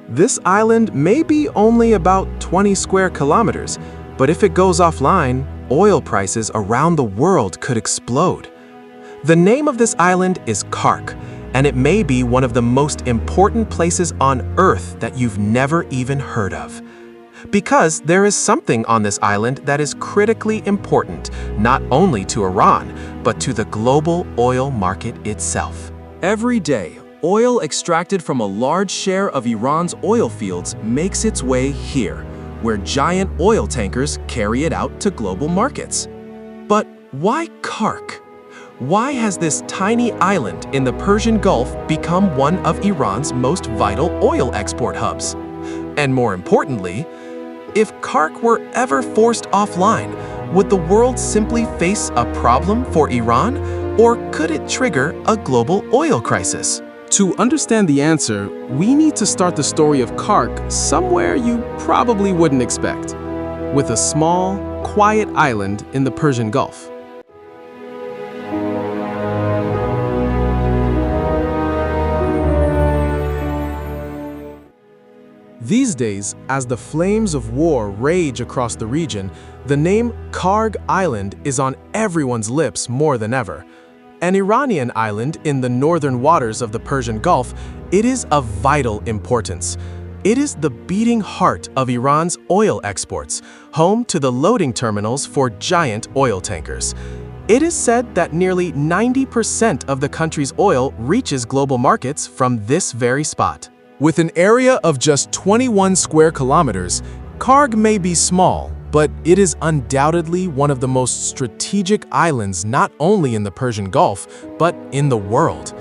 This island may be only about 20 square kilometers, but if it goes offline, oil prices around the world could explode. The name of this island is Kharg, and it may be one of the most important places on Earth that you've never even heard of. Because there is something on this island that is critically important, not only to Iran, but to the global oil market itself. Every day, oil extracted from a large share of Iran's oil fields makes its way here, where giant oil tankers carry it out to global markets. But why Kharg? Why has this tiny island in the Persian Gulf become one of Iran's most vital oil export hubs? And more importantly, if Kharg were ever forced offline, would the world simply face a problem for Iran, or could it trigger a global oil crisis? To understand the answer, we need to start the story of Kharg somewhere you probably wouldn't expect, with a small, quiet island in the Persian Gulf. These days, as the flames of war rage across the region, the name Kharg Island is on everyone's lips more than ever. An Iranian island in the northern waters of the Persian Gulf, it is of vital importance. It is the beating heart of Iran's oil exports, home to the loading terminals for giant oil tankers. It is said that nearly 90% of the country's oil reaches global markets from this very spot. With an area of just 21 square kilometers, Kharg may be small, but it is undoubtedly one of the most strategic islands not only in the Persian Gulf, but in the world.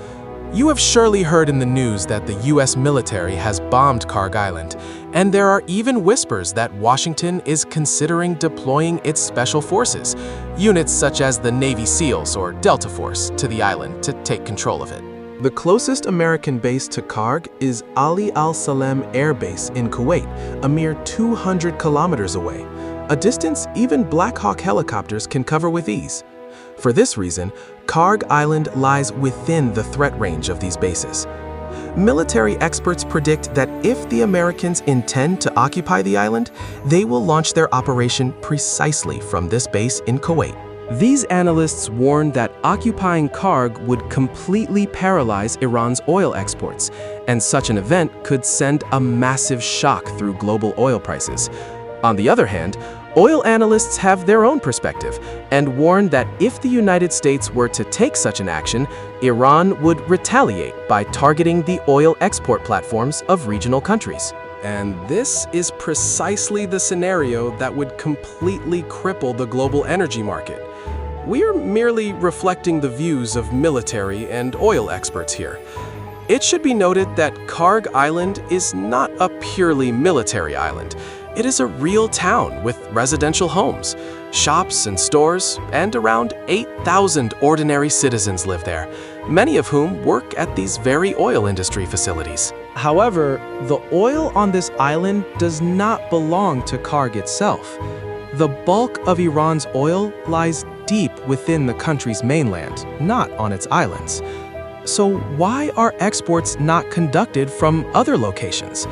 You have surely heard in the news that the US military has bombed Kharg Island, and there are even whispers that Washington is considering deploying its special forces, units such as the Navy SEALs or Delta Force, to the island to take control of it. The closest American base to Kharg is Ali Al Salem Air Base in Kuwait, a mere 200 kilometers away, a distance even Black Hawk helicopters can cover with ease. For this reason, Kharg Island lies within the threat range of these bases. Military experts predict that if the Americans intend to occupy the island, they will launch their operation precisely from this base in Kuwait. These analysts warn that occupying Kharg would completely paralyze Iran's oil exports, and such an event could send a massive shock through global oil prices. On the other hand, oil analysts have their own perspective and warn that if the United States were to take such an action, Iran would retaliate by targeting the oil export platforms of regional countries. And this is precisely the scenario that would completely cripple the global energy market. We are merely reflecting the views of military and oil experts here. It should be noted that Kharg Island is not a purely military island. It is a real town with residential homes, shops and stores, and around 8,000 ordinary citizens live there, many of whom work at these very oil industry facilities. However, the oil on this island does not belong to Kharg itself. The bulk of Iran's oil lies deep within the country's mainland, not on its islands. So why are exports not conducted from other locations?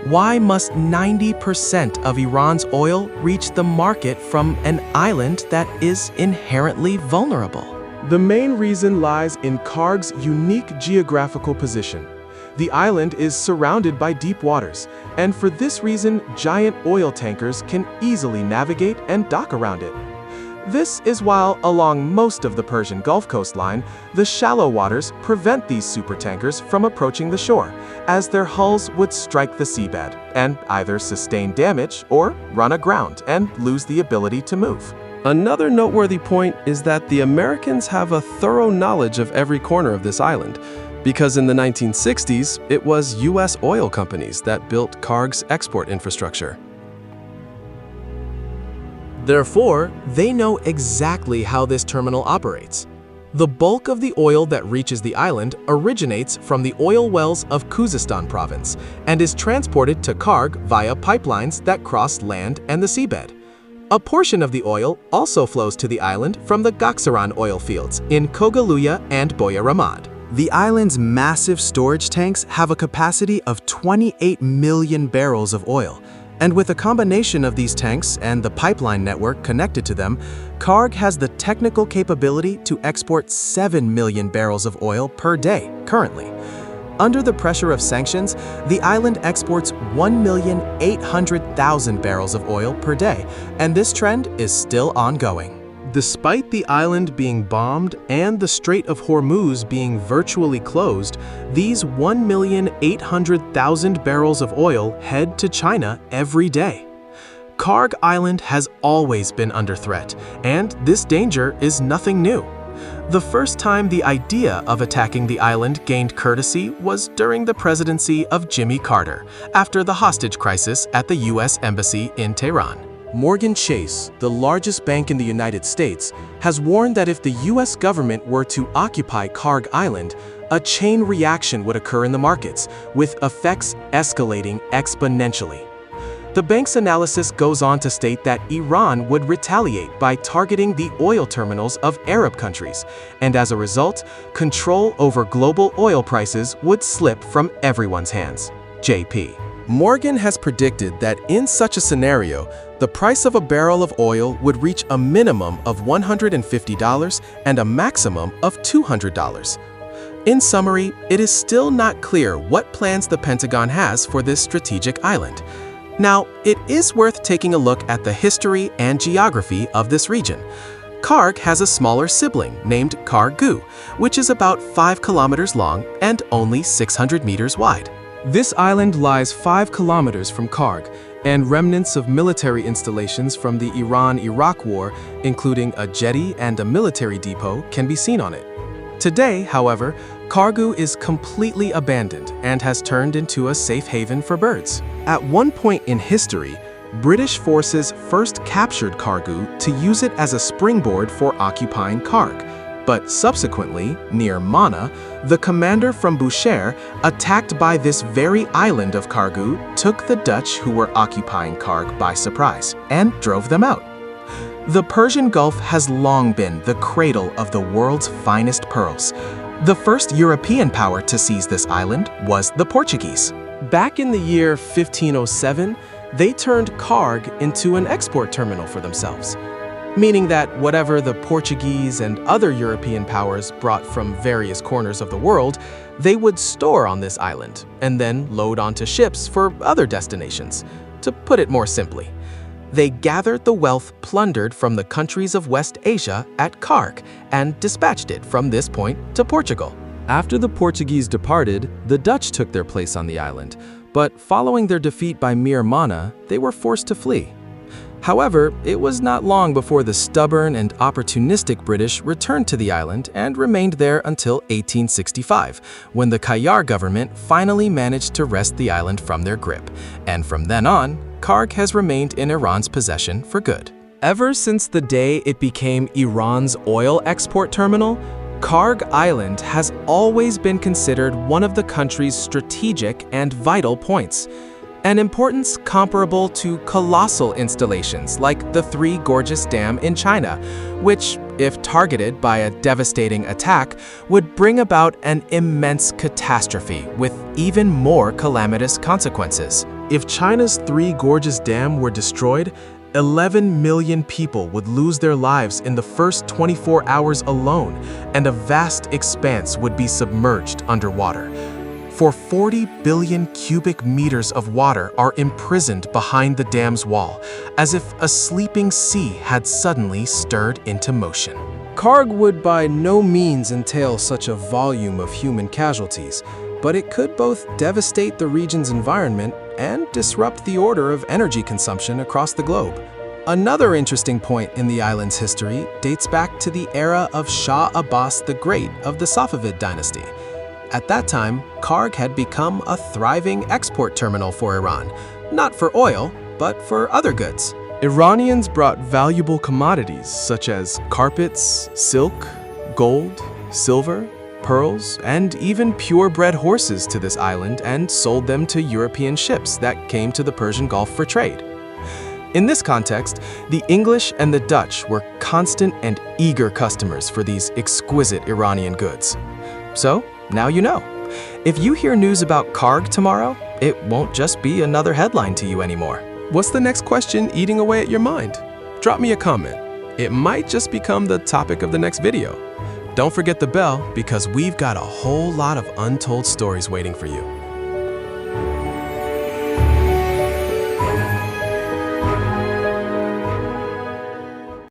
Why must 90% of Iran's oil reach the market from an island that is inherently vulnerable? The main reason lies in Kharg's unique geographical position. The island is surrounded by deep waters, and for this reason, giant oil tankers can easily navigate and dock around it. This is while along most of the Persian Gulf coastline, the shallow waters prevent these supertankers from approaching the shore, as their hulls would strike the seabed and either sustain damage or run aground and lose the ability to move. Another noteworthy point is that the Americans have a thorough knowledge of every corner of this island, because in the 1960s, it was US oil companies that built Kharg's export infrastructure. Therefore, they know exactly how this terminal operates. The bulk of the oil that reaches the island originates from the oil wells of Khuzestan province and is transported to Kharg via pipelines that cross land and the seabed. A portion of the oil also flows to the island from the Gaksaran oil fields in Kogaluya and Boya Ramad. The island's massive storage tanks have a capacity of 28 million barrels of oil, and with a combination of these tanks and the pipeline network connected to them, Kharg has the technical capability to export 7 million barrels of oil per day currently. Under the pressure of sanctions, the island exports 1,800,000 barrels of oil per day, and this trend is still ongoing. Despite the island being bombed and the Strait of Hormuz being virtually closed, these 1,800,000 barrels of oil head to China every day. Kharg Island has always been under threat, and this danger is nothing new. The first time the idea of attacking the island gained courtesy was during the presidency of Jimmy Carter, after the hostage crisis at the U.S. Embassy in Tehran. Morgan Chase, the largest bank in the United States, has warned that if the U.S. government were to occupy Kharg Island, a chain reaction would occur in the markets, with effects escalating exponentially. The bank's analysis goes on to state that Iran would retaliate by targeting the oil terminals of Arab countries, and as a result, control over global oil prices would slip from everyone's hands. JP. Morgan has predicted that in such a scenario, the price of a barrel of oil would reach a minimum of $150 and a maximum of $200. In summary, it is still not clear what plans the Pentagon has for this strategic island. Now, it is worth taking a look at the history and geography of this region. Kharg has a smaller sibling named Kharg, which is about 5 kilometers long and only 600 meters wide. This island lies 5 kilometers from Kharg, and remnants of military installations from the Iran-Iraq War, including a jetty and a military depot, can be seen on it. Today, however, Kharg is completely abandoned and has turned into a safe haven for birds. At one point in history, British forces first captured Kharg to use it as a springboard for occupying Kharg. But subsequently, near Mana, the commander from Bushire, attacked by this very island of Kharg, took the Dutch who were occupying Kharg by surprise and drove them out. The Persian Gulf has long been the cradle of the world's finest pearls. The first European power to seize this island was the Portuguese. Back in the year 1507, they turned Kharg into an export terminal for themselves, meaning that whatever the Portuguese and other European powers brought from various corners of the world, they would store on this island and then load onto ships for other destinations. To put it more simply, they gathered the wealth plundered from the countries of West Asia at Kharg and dispatched it from this point to Portugal. After the Portuguese departed, the Dutch took their place on the island, but following their defeat by Mir Mana, they were forced to flee. However, it was not long before the stubborn and opportunistic British returned to the island and remained there until 1865, when the Kayar government finally managed to wrest the island from their grip. And from then on, Kharg has remained in Iran's possession for good. Ever since the day it became Iran's oil export terminal, Kharg Island has always been considered one of the country's strategic and vital points. An importance comparable to colossal installations like the Three Gorges Dam in China, which, if targeted by a devastating attack, would bring about an immense catastrophe with even more calamitous consequences. If China's Three Gorges Dam were destroyed, 11 million people would lose their lives in the first 24 hours alone, and a vast expanse would be submerged underwater. For 40 billion cubic meters of water are imprisoned behind the dam's wall, as if a sleeping sea had suddenly stirred into motion. Kharg would by no means entail such a volume of human casualties, but it could both devastate the region's environment and disrupt the order of energy consumption across the globe. Another interesting point in the island's history dates back to the era of Shah Abbas the Great of the Safavid dynasty. At that time, Kharg had become a thriving export terminal for Iran, not for oil, but for other goods. Iranians brought valuable commodities such as carpets, silk, gold, silver, pearls, and even purebred horses to this island and sold them to European ships that came to the Persian Gulf for trade. In this context, the English and the Dutch were constant and eager customers for these exquisite Iranian goods. So, Now you know. If you hear news about Kharg tomorrow, it won't just be another headline to you anymore. What's the next question eating away at your mind? Drop me a comment. It might just become the topic of the next video. Don't forget the bell because we've got a whole lot of untold stories waiting for you.